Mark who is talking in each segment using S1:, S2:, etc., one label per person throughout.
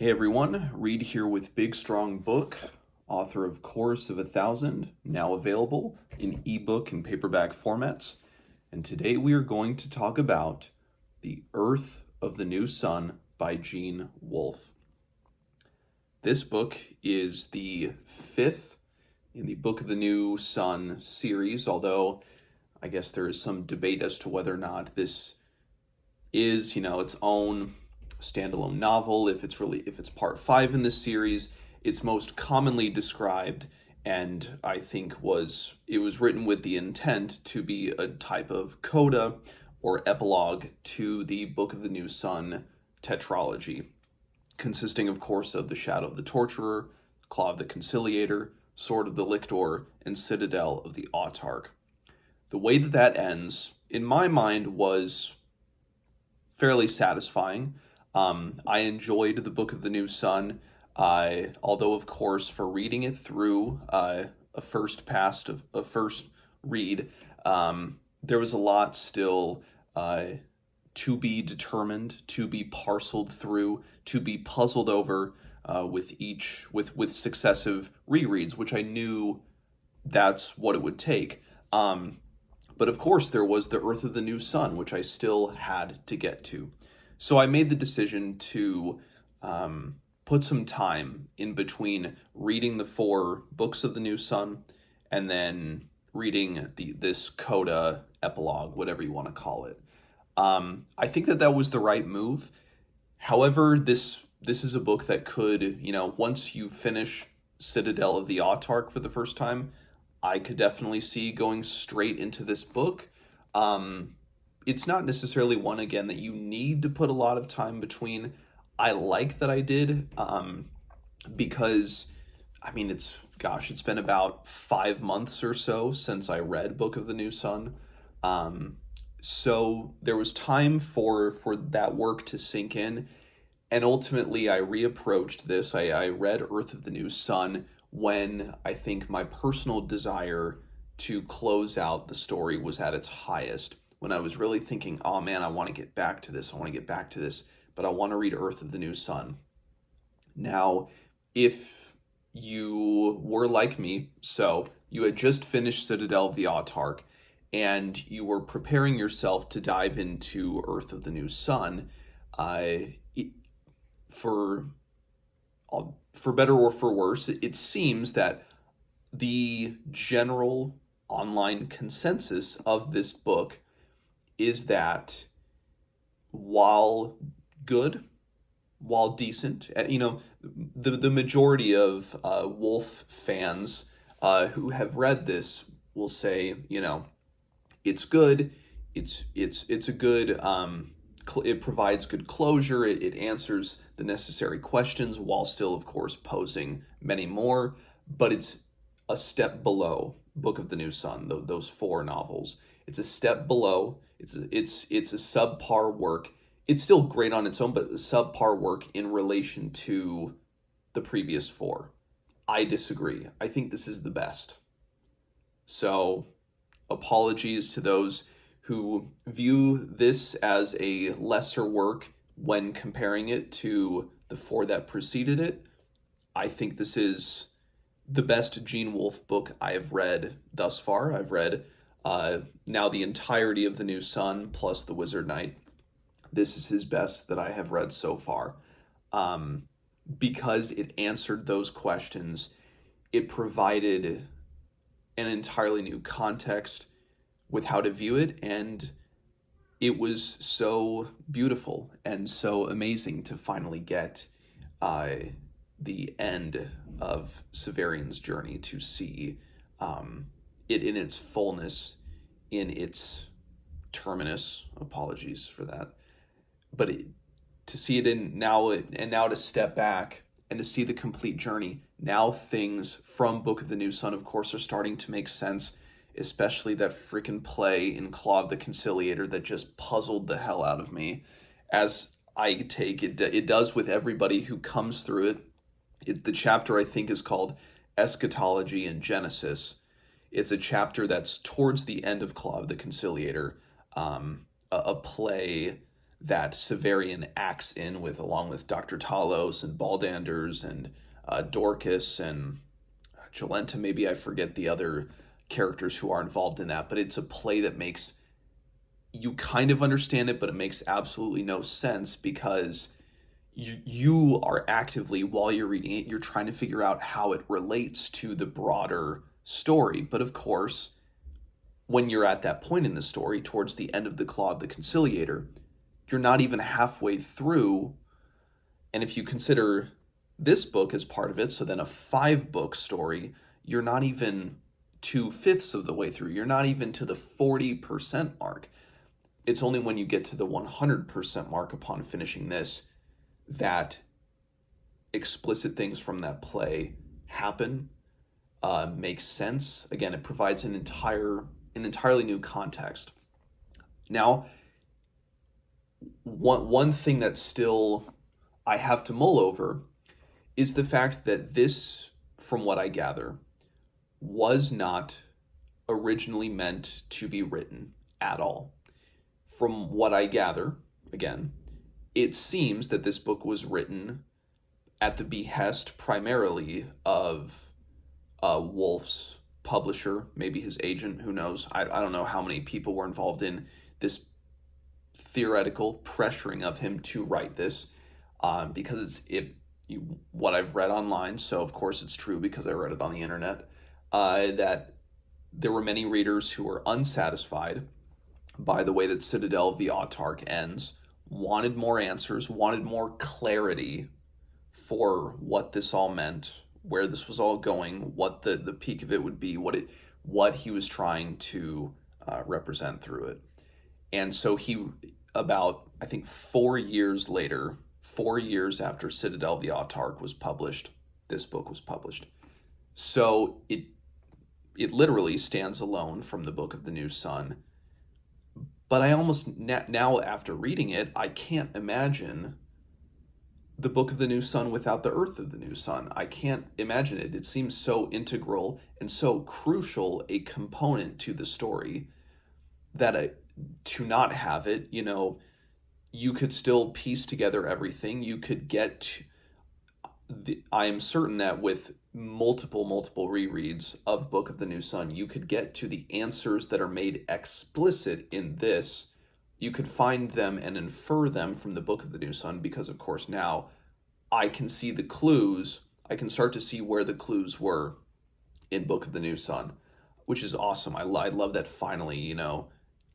S1: Hey everyone, Reed here with Big Strong Book, author of Chorus of 1,000, now available in ebook and paperback formats. And today we are going to talk about The Urth of the New Sun by Gene Wolfe. This book is the fifth in the Book of the New Sun series, although I guess there is some debate as to whether or not this is, its own standalone novel, if it's part 5 in this series. It's most commonly described, and I think it was written with the intent to be a type of coda or epilogue to the Book of the New Sun tetralogy, consisting of course of The Shadow of the Torturer, Claw of the Conciliator, Sword of the Lictor, and Citadel of the Autarch. The way that ends, in my mind, was fairly satisfying. I enjoyed the Book of the New Sun, although of course for reading it through a first read, there was a lot still to be determined, to be parceled through, to be puzzled over with successive rereads, which I knew that's what it would take. But of course, there was the Urth of the New Sun, which I still had to get to. So I made the decision to put some time in between reading the 4 books of the New Sun and then reading this coda epilogue, whatever you want to call it. I think that was the right move. However, this is a book that could, once you finish Citadel of the Autarch for the first time, I could definitely see going straight into this book. It's not necessarily one, again, that you need to put a lot of time between. I like that I did, because, it's been about 5 months or so since I read Book of the New Sun. So there was time for that work to sink in. And ultimately, I reapproached this. I read Urth of the New Sun when I think my personal desire to close out the story was at its highest. When I was really thinking, oh man, I want to get back to this, but I want to read Urth of the New Sun. Now, if you were like me, so you had just finished Citadel of the Autarch, and you were preparing yourself to dive into Urth of the New Sun, for better or for worse, it seems that the general online consensus of this book is that while good, while decent, the majority of Wolfe fans who have read this will say, it's good, it's a good, it provides good closure, it answers the necessary questions while still, of course, posing many more, but it's a step below Book of the New Sun, those 4 novels. It's a step below. It's a subpar work. It's still great on its own, but subpar work in relation to the previous 4. I disagree. I think this is the best. So, apologies to those who view this as a lesser work when comparing it to the 4 that preceded it. I think this is the best Gene Wolfe book I have read thus far. I've read now the entirety of The New Sun plus The Wizard Knight. This is his best that I have read so far. Because it answered those questions, it provided an entirely new context with how to view it, and it was so beautiful and so amazing to finally get the end of Severian's journey, to see it in its fullness, in its terminus. Apologies for that. But to see it now to step back and to see the complete journey. Now things from Book of the New Sun, of course, are starting to make sense, especially that freaking play in Claw of the Conciliator that just puzzled the hell out of me, as I take it. It does with everybody who comes through it. The chapter, I think, is called Eschatology and Genesis. It's a chapter that's towards the end of Claw of the Conciliator, a play that Severian acts in with, along with Dr. Talos and Baldanders and Dorcas and Jolenta. Maybe I forget the other characters who are involved in that, but it's a play that makes you kind of understand it, but it makes absolutely no sense because you are actively, while you're reading it, you're trying to figure out how it relates to the broader story. But of course, when you're at that point in the story, towards the end of the Claw of the Conciliator, you're not even halfway through. And if you consider this book as part of it, so then a 5-book story, you're not even 2/5 of the way through. You're not even to the 40% mark. It's only when you get to the 100% mark upon finishing this that explicit things from that play happen, make sense. Again, it provides an entirely new context. Now, one thing that still I have to mull over is the fact that this, from what I gather, was not originally meant to be written at all. From what I gather, again, it seems that this book was written at the behest primarily of Wolfe's publisher, maybe his agent, who knows. I don't know how many people were involved in this theoretical pressuring of him to write this, because what I've read online, so of course it's true because I read it on the internet, that there were many readers who were unsatisfied by the way that Citadel of the Autarch ends, wanted more answers, wanted more clarity for what this all meant, where this was all going, what the peak of it would be, what he was trying to represent through it. And so about, I think 4 years later, 4 years after Citadel of the Autarch was published, this book was published. So it literally stands alone from the Book of the New Sun. But I almost, now after reading it, I can't imagine the Book of the New Sun without the Urth of the New Sun. I can't imagine it. It seems so integral and so crucial a component to the story that to not have it, you could still piece together everything. You could get I am certain that with multiple rereads of Book of the New Sun, you could get to the answers that are made explicit in this. You could find them and infer them from the Book of the New Sun because, of course, now I can see the clues. I can start to see where the clues were in Book of the New Sun, which is awesome. I love that finally,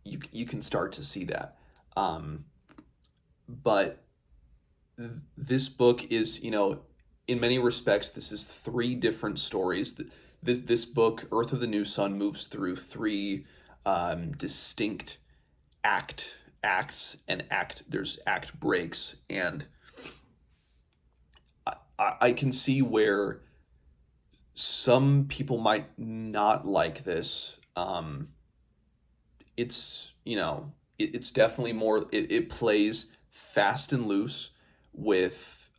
S1: you can start to see that. But this book is, in many respects, this is 3 different stories. This book, Urth of the New Sun, moves through 3 distinct acts and there's act breaks, and I can see where some people might not like this. It's it's definitely more. It plays fast and loose with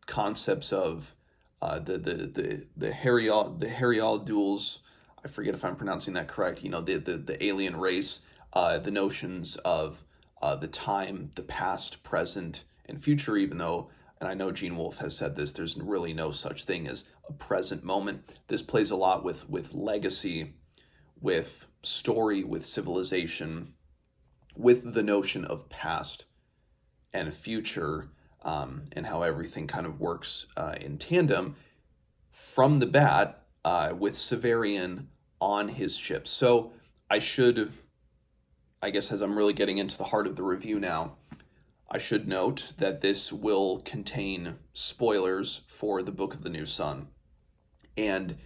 S1: concepts of the Herial duels. I forget if I'm pronouncing that correct. The alien race, the notions of the time, the past, present, and future. Even though, and I know Gene Wolfe has said this, there's really no such thing as a present moment. This plays a lot with legacy, with story, with civilization, with the notion of past and future, and how everything kind of works in tandem from the bat, with Severian on his ship. So I guess as I'm really getting into the heart of the review now, I should note that this will contain spoilers for the Book of the New Sun. And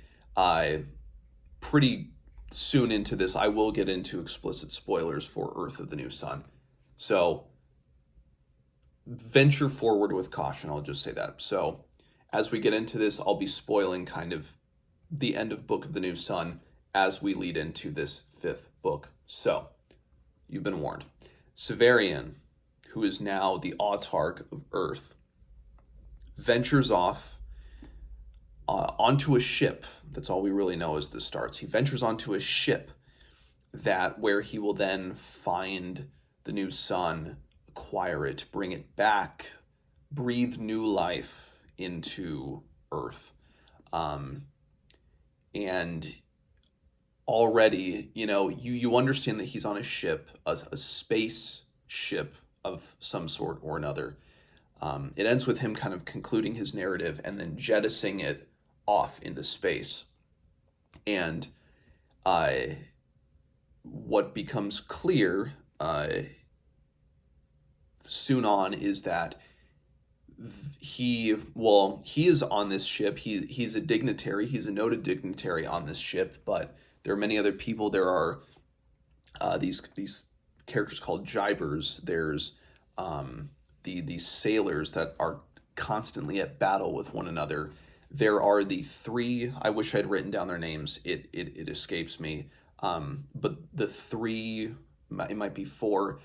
S1: pretty soon into this, I will get into explicit spoilers for Urth of the New Sun. So venture forward with caution, I'll just say that. So as we get into this, I'll be spoiling kind of the end of Book of the New Sun as we lead into this 5th book. So you've been warned. Severian, who is now the Autarch of Urth, ventures off onto a ship. That's all we really know as this starts. He ventures onto a ship where he will then find the new sun, acquire it, bring it back, breathe new life into Urth. And already, you understand that he's on a ship, a space ship of some sort or another. It ends with him kind of concluding his narrative and then jettisoning it off into space. And what becomes clear soon on is that he is on this ship. He's a dignitary. He's a noted dignitary on this ship, but there are many other people. There are these characters called jibers. There's these sailors that are constantly at battle with one another. There are the three, I wish I'd written down their names. It escapes me. But the three, it might be four,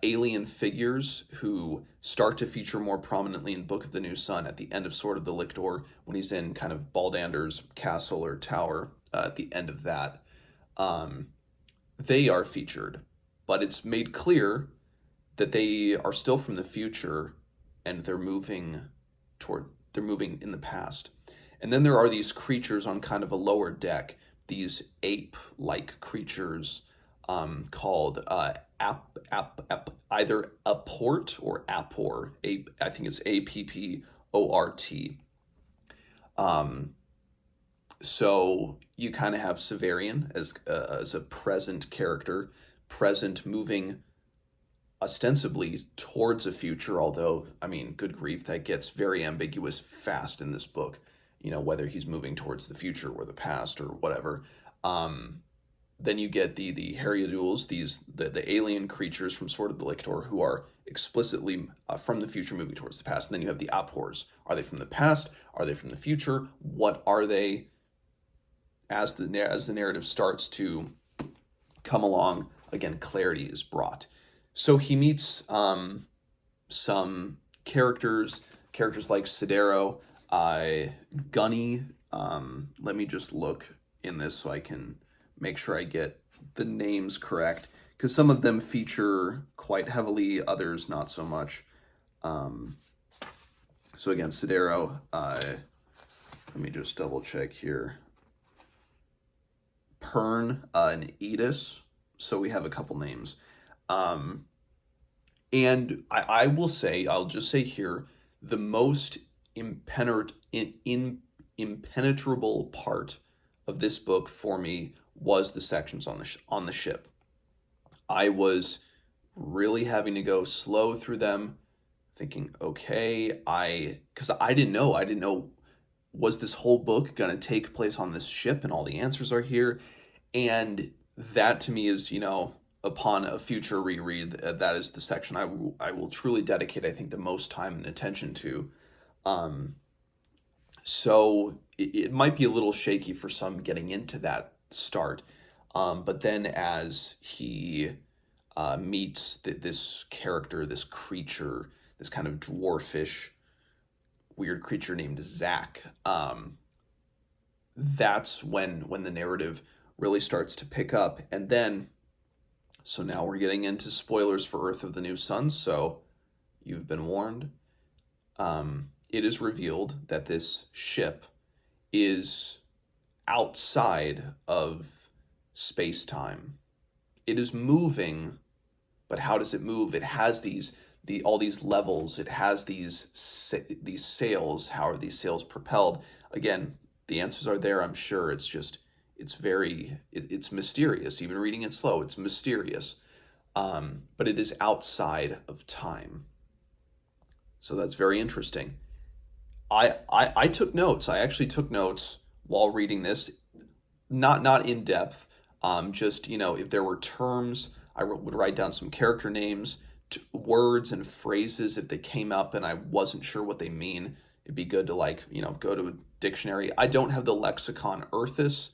S1: alien figures who start to feature more prominently in Book of the New Sun at the end of Sword of the Lictor, when he's in kind of Baldander's castle or tower at the end of that. They are featured, but it's made clear that they are still from the future and they're moving in the past. And then there are these creatures on kind of a lower deck, these ape-like creatures called either Apport or Appor. I think it's Apport. So you kind of have Severian as a present character, moving ostensibly towards a future, although, I mean, good grief, that gets very ambiguous fast in this book, whether he's moving towards the future or the past or whatever. Then you get the Heriadules, the alien creatures from Sword of the Lictor, who are explicitly from the future moving towards the past. And then you have the Appors. Are they from the past? Are they from the future? What are they? As the narrative starts to come along, again, clarity is brought. So he meets some characters like Sidero, Gunny. Let me just look in this so I can make sure I get the names correct, because some of them feature quite heavily, others not so much. So again, Sidero, let me just double check here. Pern and Edis. So we have a couple names. And I'll just say here, the most impenetrable part of this book for me was the sections on the ship. I was really having to go slow through them, thinking, okay, because I didn't know, was this whole book going to take place on this ship and all the answers are here? And that to me is, upon a future reread, that is the section I will truly dedicate, I think, the most time and attention to. So it might be a little shaky for some getting into that start. But then as he meets this character, this creature, this kind of dwarfish, weird creature named Zach, that's when the narrative really starts to pick up. And then, so now we're getting into spoilers for Urth of the New Sun, so you've been warned. It is revealed that this ship is outside of space-time. It is moving, but how does it move? It has all these levels. It has these sails. How are these sails propelled? Again, the answers are there, I'm sure. It's just, it's mysterious. Even reading it slow, it's mysterious. But it is outside of time. So that's very interesting. I took notes. I actually took notes while reading this, not in depth. Just, if there were terms, I would write down some character names, words and phrases if they came up and I wasn't sure what they mean. It'd be good to go to a dictionary. I don't have the lexicon Urthus,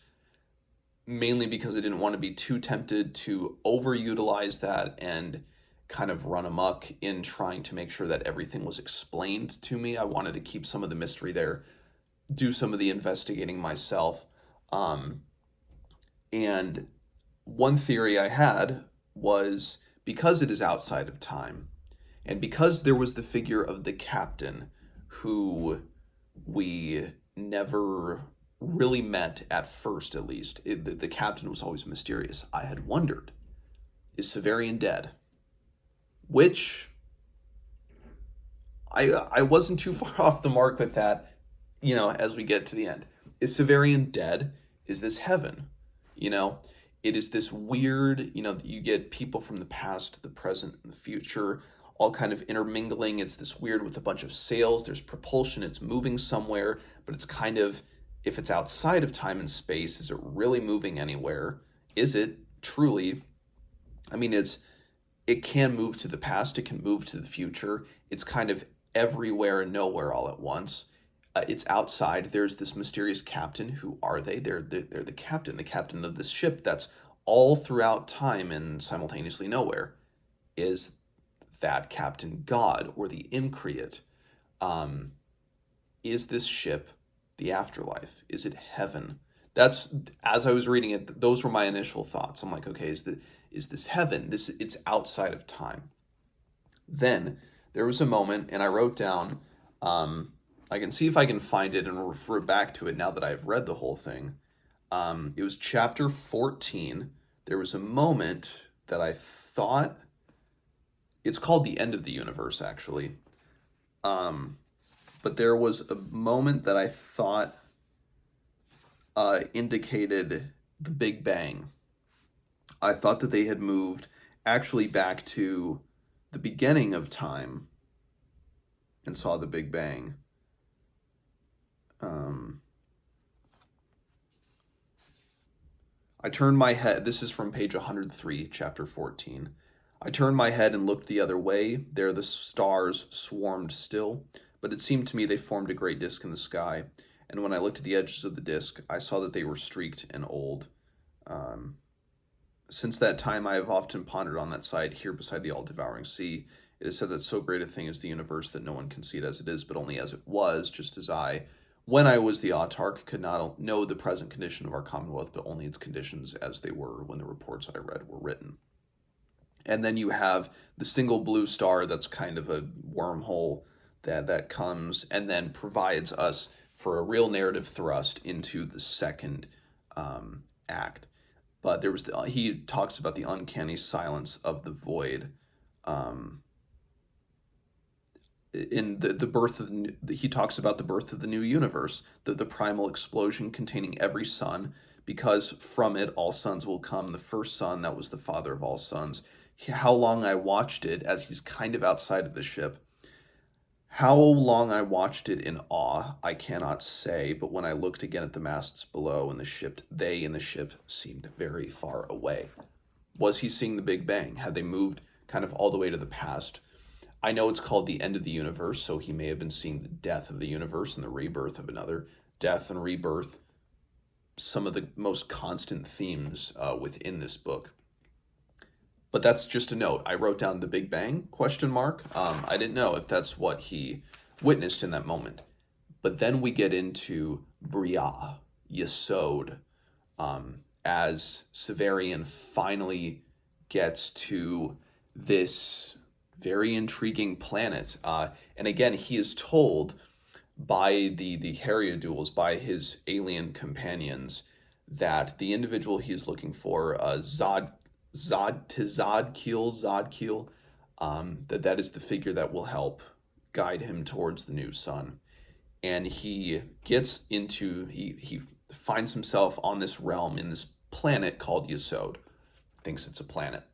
S1: mainly because I didn't want to be too tempted to overutilize that and kind of run amok in trying to make sure that everything was explained to me. I wanted to keep some of the mystery there, do some of the investigating myself. And one theory I had was, because it is outside of time, And because there was the figure of the captain who we never really met at first, at least, the captain was always mysterious. I had wondered, is Severian dead? Which I wasn't too far off the mark with that, as we get to the end. Is Severian dead? Is this heaven? It is this weird, you get people from the past, the present, and the future, all kind of intermingling. It's this weird with a bunch of sails. There's propulsion. It's moving somewhere, but it's kind of, if it's outside of time and space, is it really moving anywhere? Is it truly? I mean, it can move to the past. It can move to the future. It's kind of everywhere and nowhere all at once. It's outside. There's this mysterious captain. Who are they? They're the captain of this ship that's all throughout time and simultaneously nowhere. Is that captain God or the Increate? Is this ship the afterlife? Is it heaven? That's, as I was reading it, those were my initial thoughts. I'm like, okay, is this heaven? It's outside of time. Then there was a moment, and I wrote down. I can see if I can find it and refer back to it now that I've read the whole thing. It was chapter 14. There was a moment that I thought, it's called the end of the universe, actually. But there was a moment that I thought indicated the Big Bang. I thought that they had moved actually back to the beginning of time and saw the Big Bang. I turned my head. This is from page 103, chapter 14. I turned my head and looked the other way. There the stars swarmed still, but it seemed to me they formed a great disk in the sky. And when I looked at the edges of the disk, I saw that they were streaked and old. Since that time, I have often pondered on that side here beside the all-devouring sea. It is said that so great a thing is the universe that no one can see it as it is, but only as it was, just as I, when I was the autarch, could not know the present condition of our commonwealth, but only its conditions as they were when the reports I read were written. And then you have the single blue star that's kind of a wormhole that comes and then provides us for a real narrative thrust into the second act. But there was he talks about the uncanny silence of the void. In the birth of he talks about the birth of the new universe, the primal explosion containing every sun, because from it all suns will come. The first sun that was the father of all suns. How long I watched it as he's kind of outside of the ship. How long I watched it in awe, I cannot say, but when I looked again at the masts below and the ship, they in the ship seemed very far away. Was he seeing the Big Bang? Had they moved kind of all the way to the past? I know it's called the end of the universe, so he may have been seeing the death of the universe and the rebirth of another. Death and rebirth, some of the most constant themes within this book. But that's just a note. I wrote down the Big Bang, ? I didn't know if that's what he witnessed in that moment. But then we get into Briah, Yesod, as Severian finally gets to this very intriguing planet. And again, he is told by the Heriadules, by his alien companions, that the individual he is looking for, Zodkiel, that is the figure that will help guide him towards the new sun. And he gets into, he finds himself on this realm in this planet called Yesod. Thinks it's a planet.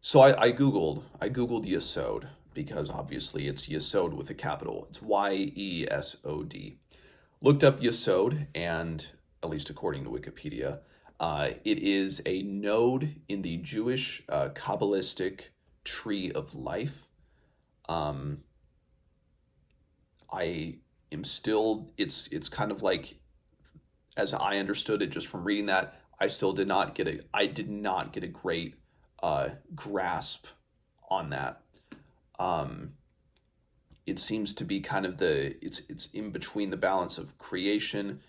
S1: So I googled Yesod, because obviously it's Yesod with a capital. It's Yesod. Looked up Yesod, and at least according to Wikipedia, it is a node in the Jewish Kabbalistic tree of life. I am still, it's kind of like, as I understood it just from reading that, I did not get a great grasp on that. It seems to be kind of it's in between the balance of creation,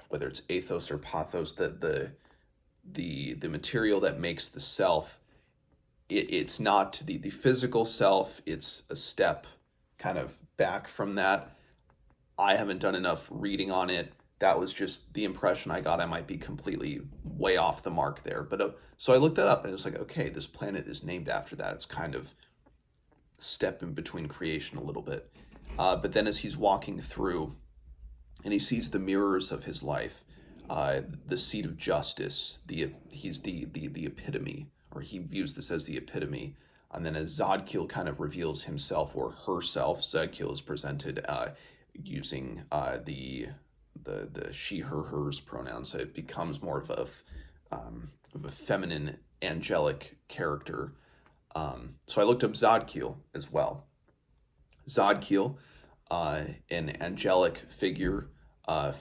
S1: whether it's ethos or pathos, the material that makes the self, it's not the physical self, it's a step kind of back from that. I haven't done enough reading on it. That was just the impression I got. I might be completely way off the mark there. But so I looked that up and it was like, okay, this planet is named after that. It's kind of a step in between creation a little bit. But then as he's walking through and he sees the mirrors of his life, the seat of justice, he's the epitome, or he views this as the epitome. And then as Zodkiel kind of reveals himself or herself, Zodkiel is presented using the she, her, hers pronouns. So it becomes more of a feminine, angelic character. So I looked up Zodkiel as well. Zodkiel, an angelic figure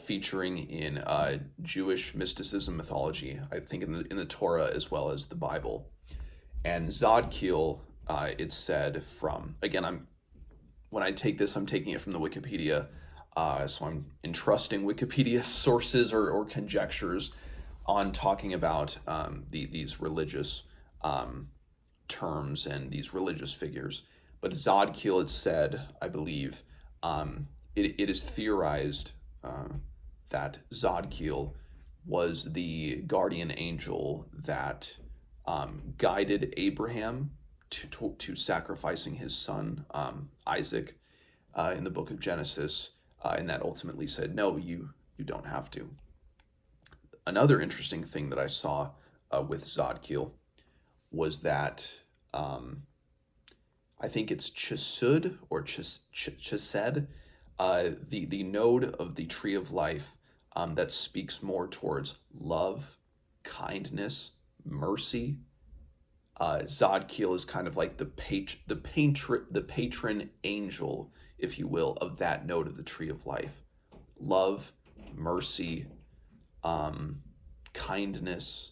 S1: featuring in Jewish mysticism mythology, I think in the Torah as well as the Bible. And Zodkiel, it's said from, again, when I take this, I'm taking it from the Wikipedia, so I'm entrusting Wikipedia sources or conjectures on talking about these religious terms and these religious figures. But Zodkiel, it's said, I believe, it is theorized that Zodkiel was the guardian angel that guided Abraham to sacrificing his son Isaac in the book of Genesis, and that ultimately said, no, you don't have to. Another interesting thing that I saw with Zodkiel was that I think it's Chesed or Chesed, the node of the tree of life that speaks more towards love, kindness, mercy. Zodkiel is kind of like the patron angel, if you will, of that node of the tree of life. Love, mercy, kindness,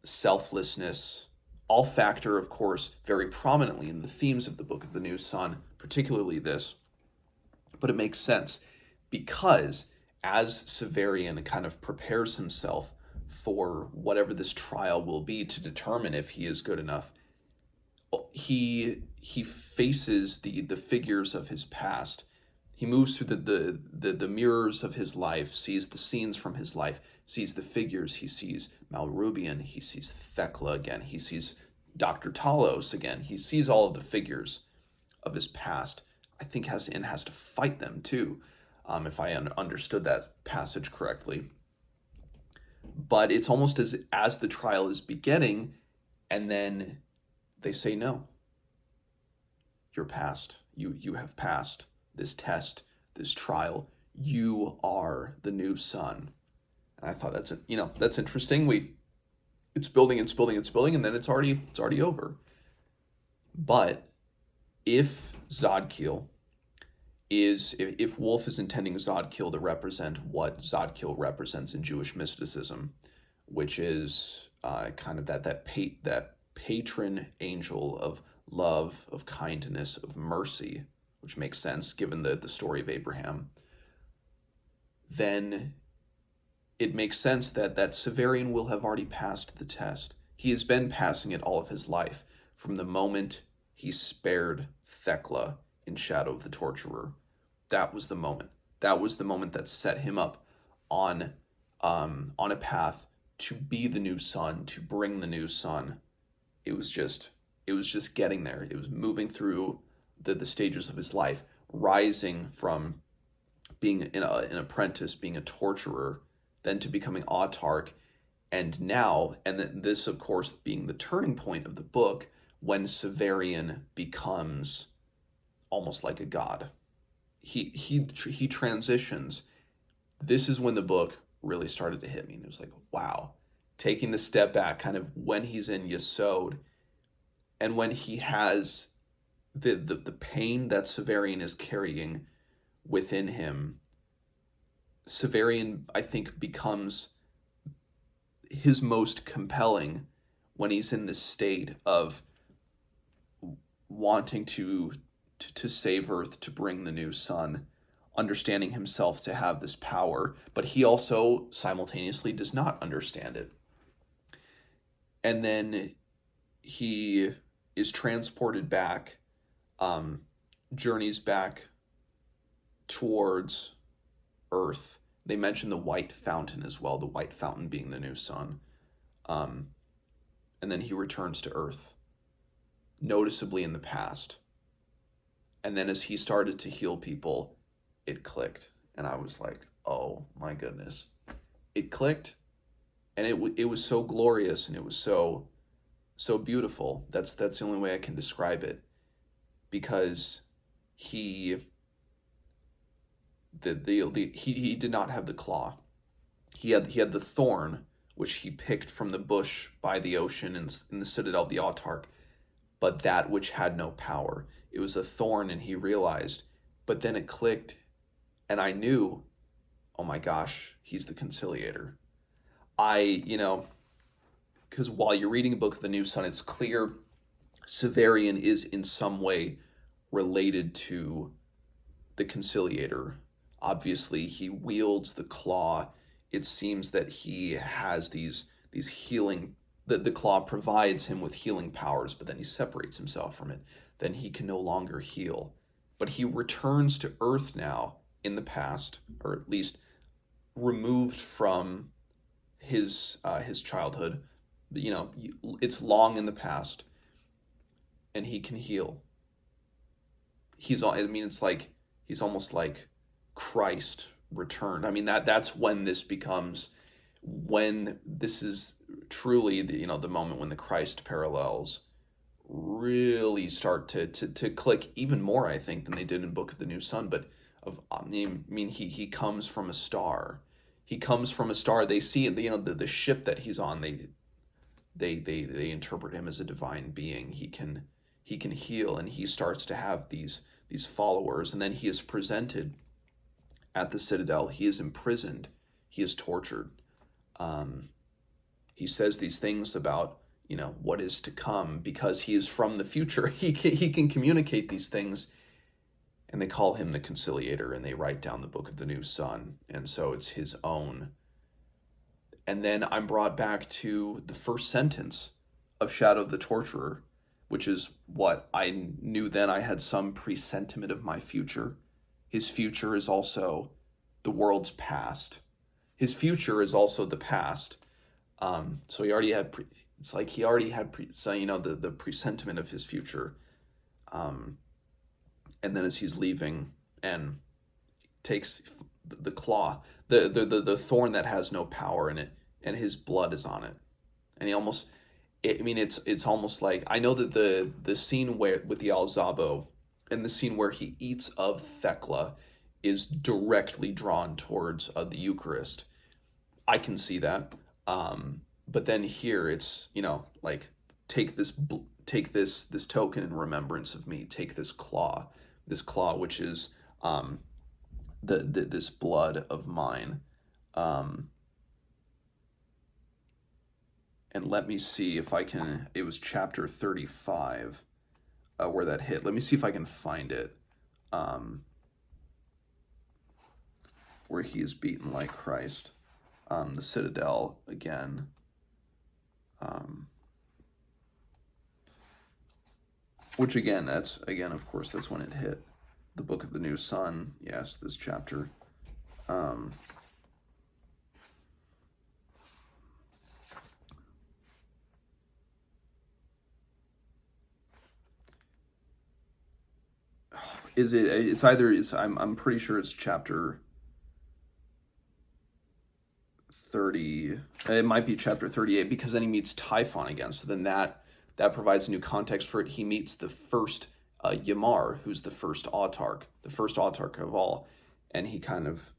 S1: selflessness, all factor, of course, very prominently in the themes of the Book of the New Sun, particularly this. But it makes sense because as Severian kind of prepares himself for whatever this trial will be to determine if he is good enough, he faces the figures of his past. He moves through the mirrors of his life, sees the scenes from his life, sees the figures. He sees Malrubian, he sees Thecla again, he sees Dr. Talos again. He sees all of the figures of his past. I think has to fight them too, if I understood that passage correctly. But it's almost as the trial is beginning, and then they say, no, you're passed. You have passed this test, this trial. You are the new sun. And I thought that's interesting. It's building, and then it's already over. But if Zodkiel if Wolfe is intending Zodkiel to represent what Zodkiel represents in Jewish mysticism, which is kind of that patron angel of love, of kindness, of mercy, which makes sense given the story of Abraham, then it makes sense that Severian will have already passed the test. He has been passing it all of his life, from the moment he spared Thecla in Shadow of the Torturer. That was the moment. That was the moment that set him up on a path to be the new sun, to bring the new sun. It was just getting there. It was moving through the stages of his life, rising from being an apprentice, being a torturer, then to becoming autarch, and this, of course, being the turning point of the book, when Severian becomes almost like a god. He transitions. This is when the book really started to hit me, and it was like, wow, taking the step back, kind of when he's in Yesod, and when he has the pain that Severian is carrying within him. Severian, I think, becomes his most compelling when he's in this state of wanting to save Urth, to bring the new sun, understanding himself to have this power, but he also simultaneously does not understand it. And then he is transported back, journeys back towards Urth. They mention the white fountain as well, the white fountain being the new sun. Um, and then he returns to Urth, noticeably in the past. And then as he started to heal people, it clicked. And I was like, oh my goodness. It clicked, and it was so glorious, and it was so beautiful. That's the only way I can describe it, because he he did not have the claw. He had the thorn, which he picked from the bush by the ocean in the citadel of the autarch, but that which had no power. It was a thorn, and he realized, but then it clicked, and I knew, oh my gosh, he's the conciliator. Because while you're reading a book of the New Sun, it's clear Severian is in some way related to the conciliator. Obviously, he wields the claw. It seems that he has these healing, that the claw provides him with healing powers, but then he separates himself from it. Then he can no longer heal. But he returns to Urth now in the past, or at least removed from his childhood. It's long in the past, and he can heal. It's like he's almost like Christ returned. I mean, that's when this becomes, when this is truly the moment when the Christ parallels really start to click even more, I think, than they did in Book of the New Sun. But he comes from a star. He comes from a star. They see it, the ship that he's on. They interpret him as a divine being. He can heal, and he starts to have these followers, and then he is presented at the citadel. He is imprisoned. He is tortured. He says these things about what is to come, because he is from the future. He can communicate these things, and they call him the conciliator, and they write down the Book of the New Sun, and so it's his own. And then I'm brought back to the first sentence of Shadow of the Torturer, which is what I knew then. I had some presentiment of my future. His future is also the world's past. His future is also the past. So he already had, the presentiment of his future. And then as he's leaving and takes the claw, the thorn that has no power in it, and his blood is on it. And it's almost like, I know that the scene with the Alzabo and the scene where he eats of Thecla is directly drawn towards the Eucharist. I can see that. But then here it's, like, take this token in remembrance of me. Take this claw, which is this blood of mine. And let me see if I can, it was chapter 35 where that hit. Let me see if I can find it. Where he is beaten like Christ. The citadel again. Which again, of course, that's when it hit. The Book of the New Sun, yes, this chapter. I'm pretty sure it's chapter 30. It might be chapter 38, because then he meets Typhon again. So then that provides a new context for it. He meets the first Yamar, who's the first autarch of all, and he kind of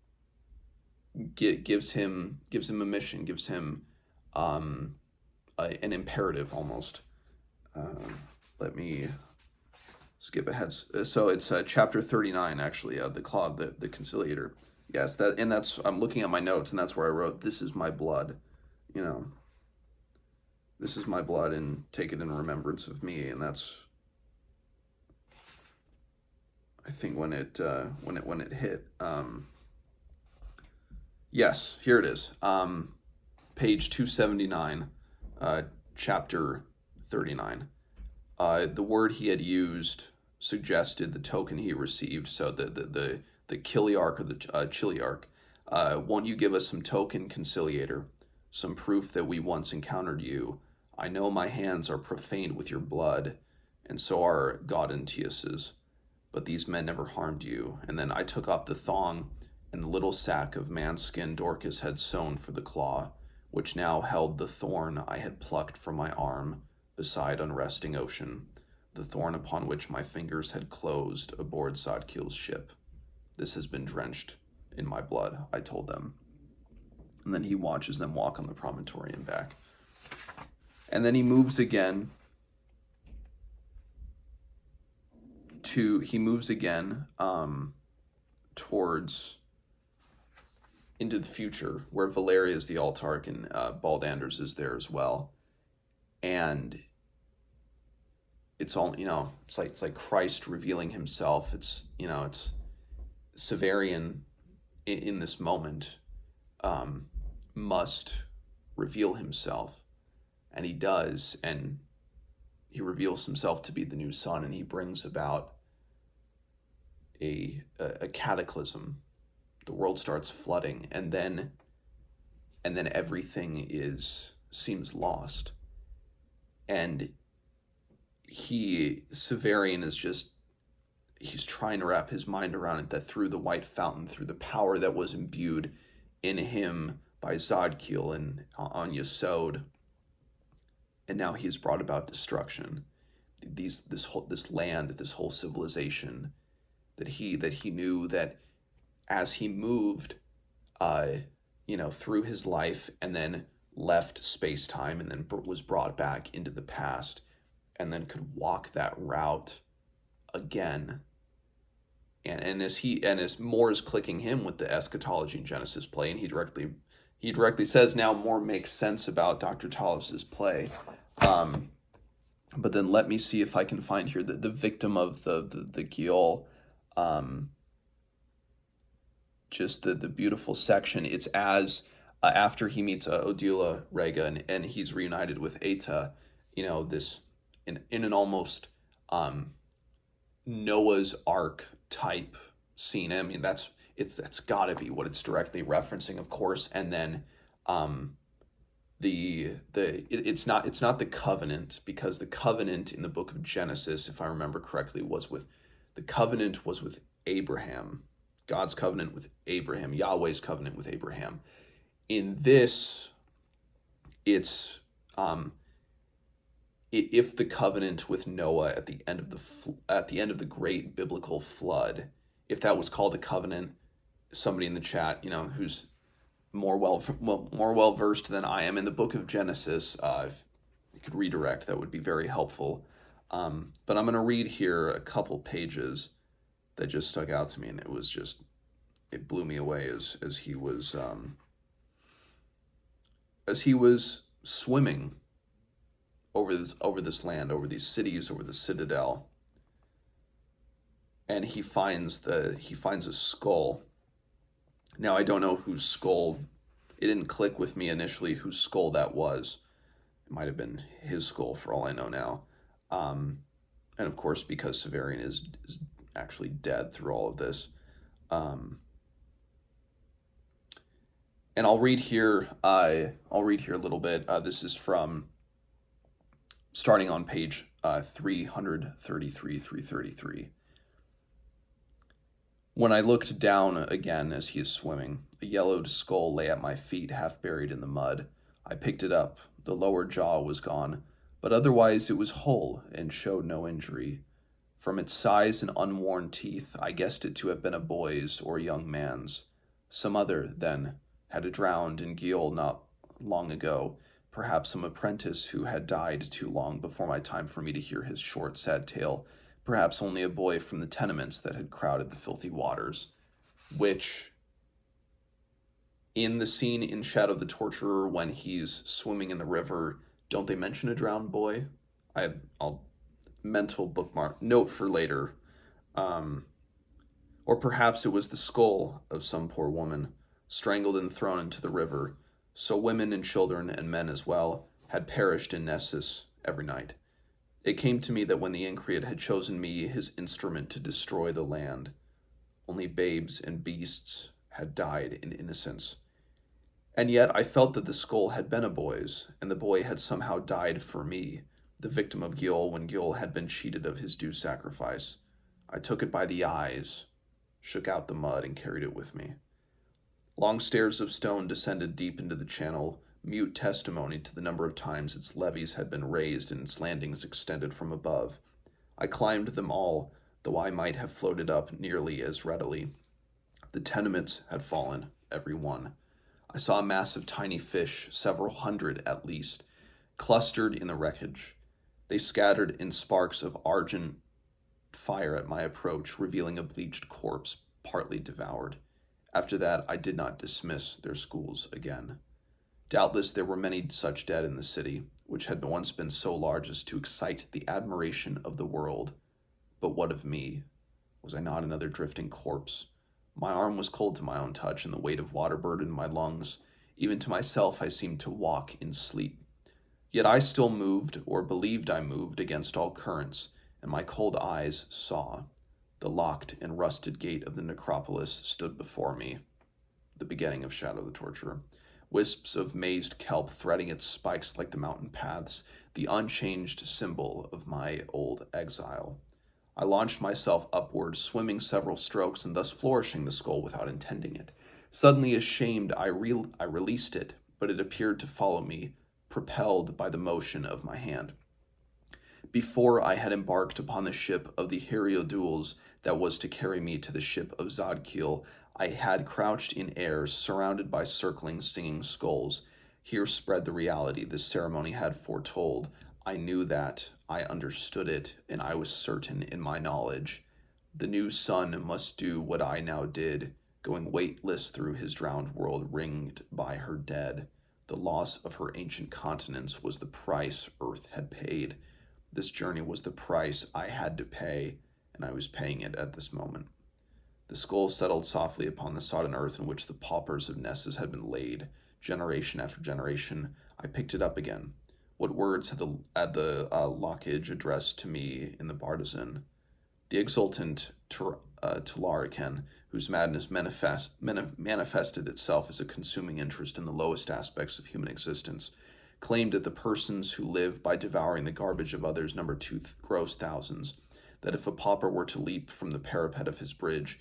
S1: gives him a mission, gives him an imperative almost. Let me skip ahead. So it's chapter 39, actually, the Claw of the Conciliator. Yes, I'm looking at my notes, and that's where I wrote, "This is my blood," "This is my blood, and take it in remembrance of me." And that's, I think, when it hit. Yes, here it is. Page 279, chapter 39. The word he had used suggested the token he received. So the Chiliarch or the Chiliarch. Won't you give us some token, conciliator, some proof that we once encountered you? I know my hands are profaned with your blood, and so are Gaudentius's, but these men never harmed you. And then I took off the thong and the little sack of man-skin Dorcas had sewn for the claw, which now held the thorn I had plucked from my arm beside unresting ocean, the thorn upon which my fingers had closed aboard Zadkiel's ship. This has been drenched in my blood, I told them. And then he watches them walk on the promontory and back. And then he moves again towards into the future, where Valeria is the Altarch and Baldanders is there as well. And it's all, it's like Christ revealing himself. It's Severian in this moment must reveal himself, and he does, and he reveals himself to be the new sun, and he brings about a cataclysm. The world starts flooding, and then everything seems lost, and Severian is just, he's trying to wrap his mind around it, that through the white fountain, through the power that was imbued in him by Zadkiel and on Yesod, and now he has brought about destruction. This land, this whole civilization, that he knew that as he moved, through his life, and then left space-time, and then was brought back into the past, and then could walk that route again. And as more is clicking him with the eschatology and Genesis play, and he directly says now more makes sense about Dr. Tallis's play. But then let me see if I can find here the victim of the Giol. Just the beautiful section. It's as after he meets Odila Rega and he's reunited with Eta, this in an almost Noah's Ark type scene. I mean, that's got to be what it's directly referencing, of course. And then it's not the covenant, because the covenant in the book of Genesis, if I remember correctly, was with Abraham. God's covenant with Abraham, Yahweh's covenant with Abraham. In this, it's if the covenant with Noah at the end of the great biblical flood, if that was called a covenant, somebody in the chat, who's more well versed than I am in the book of Genesis, if you could redirect, that would be very helpful. But I'm going to read here a couple pages that just stuck out to me, and it blew me away as he was swimming over this land, over these cities, over the citadel, and he finds a skull. Now, I don't know whose skull. It didn't click with me initially whose skull that was. It might have been his skull for all I know now. And of course, because Severian is actually dead through all of this. And I'll read here a little bit. This is from starting on page 333 through 33. When I looked down again as he is swimming, a yellowed skull lay at my feet, half buried in the mud. I picked it up. The lower jaw was gone, but otherwise it was whole and showed no injury. From its size and unworn teeth, I guessed it to have been a boy's or a young man's. Some other, then, had drowned in Giol not long ago, perhaps some apprentice who had died too long before my time for me to hear his short, sad tale, perhaps only a boy from the tenements that had crowded the filthy waters, which, in the scene in Shadow of the Torturer when he's swimming in the river, don't they mention a drowned boy? I'll mental bookmark, note for later. Or perhaps it was the skull of some poor woman, strangled and thrown into the river. So women and children and men as well had perished in Nessus every night. It came to me that when the Increate had chosen me his instrument to destroy the land, only babes and beasts had died in innocence. And yet I felt that the skull had been a boy's, and the boy had somehow died for me, the victim of Gil when Gil had been cheated of his due sacrifice. I took it by the eyes, shook out the mud, and carried it with me. Long stairs of stone descended deep into the channel, mute testimony to the number of times its levees had been raised and its landings extended from above. I climbed them all, though I might have floated up nearly as readily. The tenements had fallen, every one. I saw a mass of tiny fish, several hundred at least, clustered in the wreckage. They scattered in sparks of argent fire at my approach, revealing a bleached corpse, partly devoured. After that, I did not dismiss their schools again. Doubtless there were many such dead in the city, which had once been so large as to excite the admiration of the world. But what of me? Was I not another drifting corpse? My arm was cold to my own touch, and the weight of water burdened my lungs. Even to myself I seemed to walk in sleep. Yet I still moved, or believed I moved, against all currents, and my cold eyes saw. The locked and rusted gate of the necropolis stood before me, the beginning of Shadow the Torturer. Wisps of mazed kelp threading its spikes like the mountain paths, the unchanged symbol of my old exile. I launched myself upward, swimming several strokes and thus flourishing the skull without intending it. Suddenly ashamed, I released it, but it appeared to follow me, propelled by the motion of my hand. Before I had embarked upon the ship of the Heriodules that was to carry me to the ship of Zadkiel, I had crouched in air, surrounded by circling, singing skulls. Here spread the reality this ceremony had foretold. I knew that, I understood it, and I was certain in my knowledge. The new sun must do what I now did, going weightless through his drowned world, ringed by her dead. The loss of her ancient continents was the price Urth had paid. This journey was the price I had to pay, and I was paying it at this moment. The skull settled softly upon the sodden earth in which the paupers of Nessus had been laid. Generation after generation, I picked it up again. What words had the lockage addressed to me in the bartizan? The exultant Tulariken, whose madness manifested itself as a consuming interest in the lowest aspects of human existence, claimed that the persons who live by devouring the garbage of others number two gross thousands, that if a pauper were to leap from the parapet of his bridge,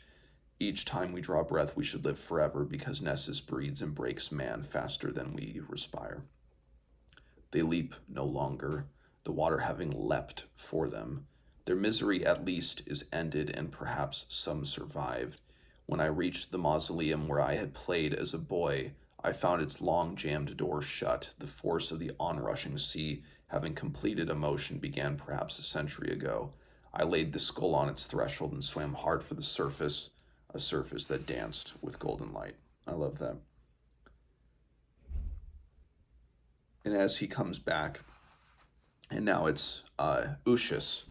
S1: each time we draw breath we should live forever, because Nessus breeds and breaks man faster than we respire. They leap no longer, the water having leapt for them. Their misery at least is ended, and perhaps some survived. When I reached the mausoleum where I had played as a boy, I found its long jammed door shut. The force of the onrushing sea, having completed a motion, began perhaps a century ago. I laid the skull on its threshold and swam hard for the surface, a surface that danced with golden light. I love that. And as he comes back, and now it's Ushas,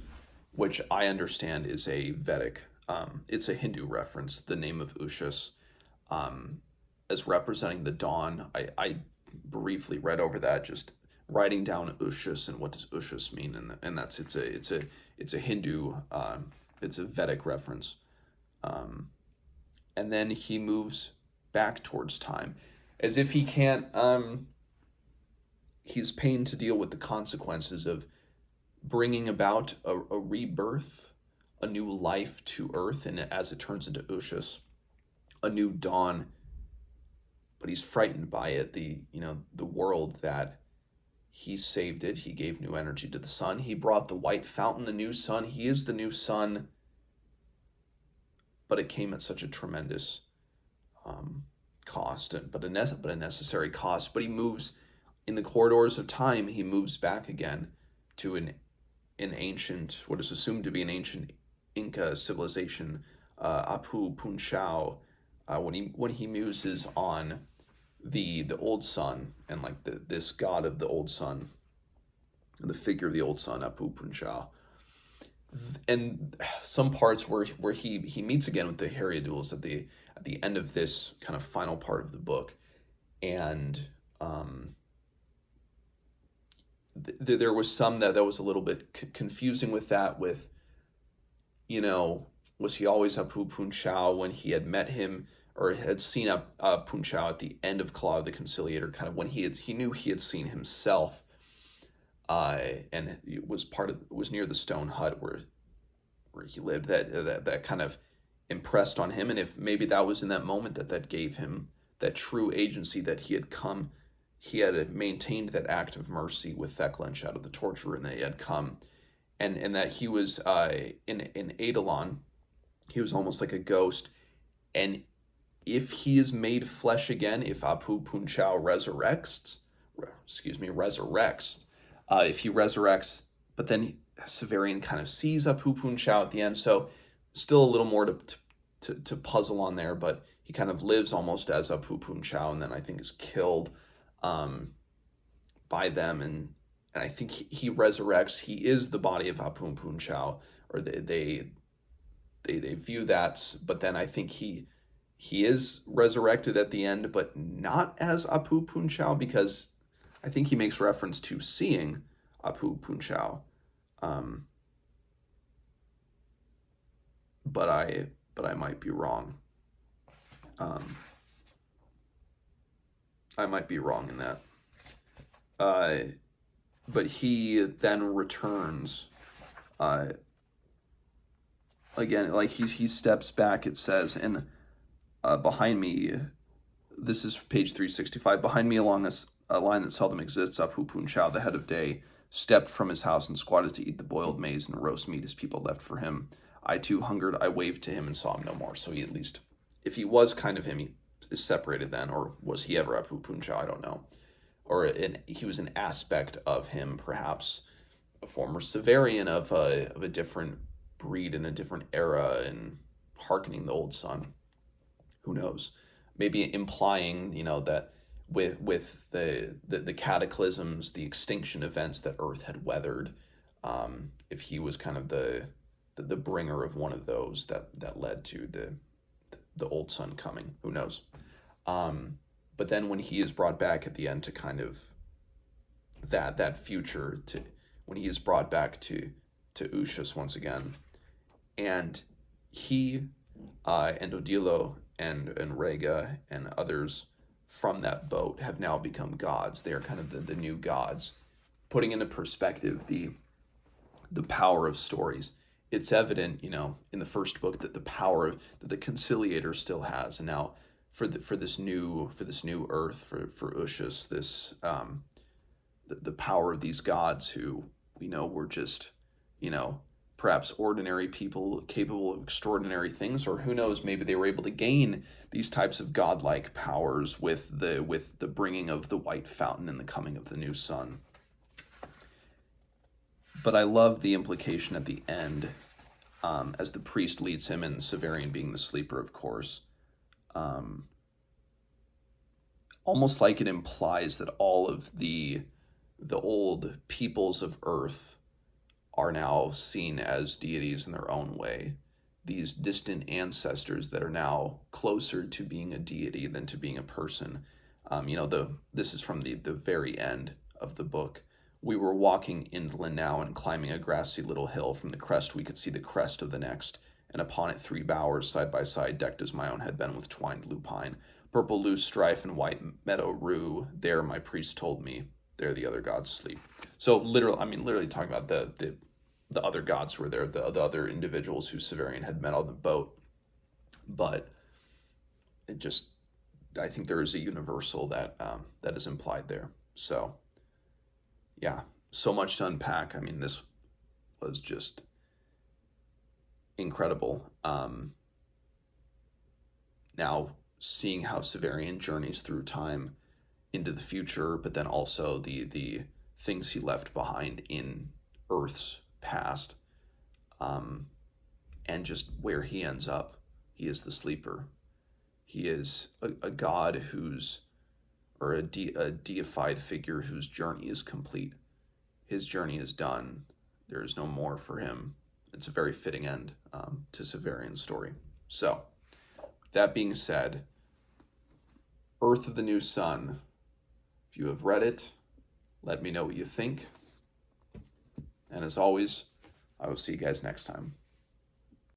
S1: which I understand is a Vedic, it's a Hindu reference, the name of Ushas, as representing the dawn. I briefly read over that, just writing down Ushas and what does Ushas mean, and that's it's a Hindu, it's a Vedic reference, and then he moves back towards time, as if he can't. He's pained to deal with the consequences of bringing about a rebirth, a new life to Earth, and as it turns into Ushas, a new dawn. But he's frightened by it. The world that he saved it. He gave new energy to the sun. He brought the white fountain, the new sun. He is the new sun. But it came at such a tremendous cost, but a necessary cost. But he moves in the corridors of time. He moves back again to an ancient, what is assumed to be an ancient Inca civilization, Apu Punchao, when he muses on the old sun, and like this god of the old sun, the figure of the old sun, Apu Punchao. And some parts where he meets again with the Heriodules at the end of this kind of final part of the book, and there was some that was a little bit confusing with that. With, was he always Apu Punchao when he had met him or had seen Punchao at the end of Claw of the Conciliator, kind of when he knew he had seen himself, and it was near the stone hut where he lived, that kind of impressed on him. And if maybe that was in that moment that gave him that true agency, that he had maintained that act of mercy with Thekla out of the torture, and that he had come, and that he was in Eidolon, he was almost like a ghost. And if he is made flesh again, if Apu Punchao resurrects, if he resurrects, but then Severian kind of sees Apu Punchao at the end, so still a little more to puzzle on there, but he kind of lives almost as Apu Punchao, and then I think is killed by them, and I think he resurrects. He is the body of Apu Punchao, or they view that, but then I think he is resurrected at the end, but not as Apu Punchao, because I think he makes reference to seeing Apu Punchao. But I might be wrong. I might be wrong in that. But he then returns. Again, like he steps back, it says, and behind me, this is page 365, behind me along a line that seldom exists, Apu Punchao, the head of day, stepped from his house and squatted to eat the boiled maize and the roast meat his people left for him. I too hungered, I waved to him and saw him no more. So he, at least, if he was kind of him, he is separated then, or was he ever Apu Punchao? I don't know. Or he was an aspect of him, perhaps a former Severian of a different breed in a different era, and hearkening the old sun. Who knows? Maybe implying, that with the cataclysms, the extinction events that Earth had weathered, if he was kind of the bringer of one of those that led to the old sun coming. Who knows? But then when he is brought back at the end to kind of that future, to when he is brought back to Ushas once again, and he and Odilo and Rega and others from that boat have now become gods. They are kind of the new gods, putting into perspective the power of stories. It's evident, in the first book, that the power that the Conciliator still has, and now for this new Earth, for Ushas, this the power of these gods who we know were just, perhaps ordinary people capable of extraordinary things, or who knows, maybe they were able to gain these types of godlike powers with the bringing of the white fountain and the coming of the new sun. But I love the implication at the end, as the priest leads him, and Severian being the sleeper, of course. Almost like it implies that all of the old peoples of Earth are now seen as deities in their own way. These distant ancestors that are now closer to being a deity than to being a person. This is from the very end of the book. We were walking inland now and climbing a grassy little hill. From the crest we could see the crest of the next, and upon it 3 bowers side by side, decked as my own had been with twined lupine, purple loose strife and white meadow rue. There, my priest told me, there the other gods sleep. So literally talking about the other gods who were there, the other individuals who Severian had met on the boat. But I think there is a universal that is implied there. So yeah, so much to unpack. This was just incredible. Now seeing how Severian journeys through time into the future, but then also the things he left behind in Earth's past, and just where he ends up. He is the sleeper. He is a god or a deified figure whose journey is complete. His journey is done. There is no more for him. It's a very fitting end to Severian's story. So, that being said, Urth of the New Sun, if you have read it, let me know what you think. And as always, I will see you guys next time.